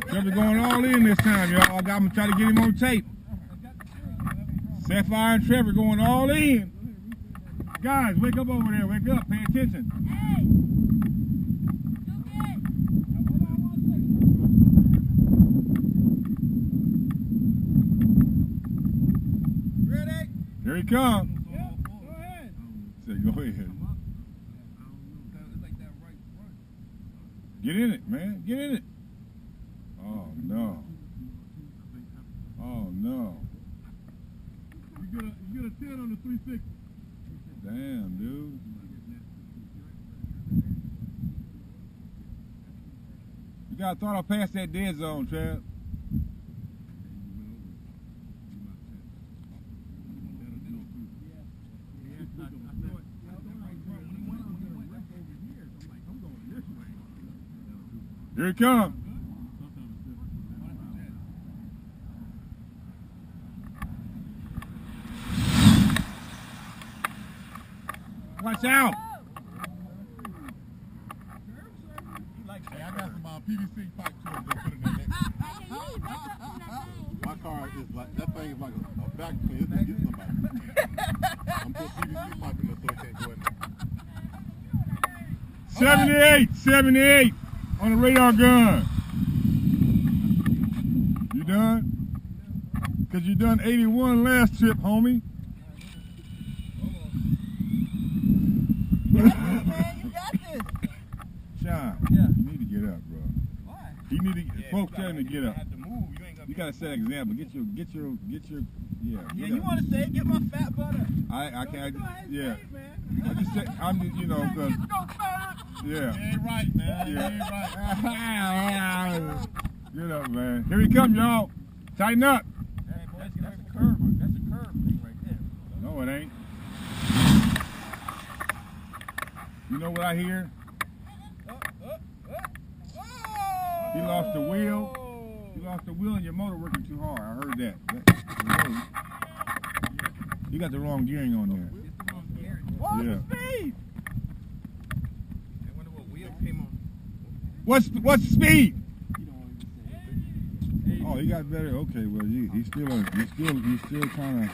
Trevor going all in this time, y'all. I'm gonna try to get him on tape. Sapphire and Trevor going all in. Guys, wake up over there. Wake up. Pay attention. Hey! Ready? Here he comes. Yeah, go ahead. Say, go ahead. Get in it, man. Get in it. Oh, no. Oh, no. You get a 10 on the 360. Damn, dude. You got to throw it past that dead zone, Trav. Here he comes. Watch out. Hey, I got some PVC pipe too. Put it in there. My car is like, that thing is like a vacuum. It's gonna get somebody. I'm putting PVC pipe in there so it can't go in there. 78 on the radar gun. You done? Cause you done 81 last trip, homie. Man, you got this. Sean, Yeah. you need to get up, bro. Why? You need to. Folks tell him to get up. Have to move. You ain't gonna You gotta set an example. Get your. Yeah. Yeah, Get you up. want to say, get my fat butter. I can't. Go ahead, Yeah. say it, man. I just said. I'm just. You know. Cause, Go third. You yeah. ain't right, man. You Yeah. ain't right. Get up, man. Here he come, y'all. Tighten up. Hey, boy, that's a curve. That's a curve thing right there. No, it ain't. You know what I hear? He lost the wheel. You lost the wheel and your motor working too hard. I heard that. You got the wrong gearing on there. What's Yeah. the speed? I wonder what wheel came on. What's the speed? Oh, he got better. Okay, well, he's still kind of.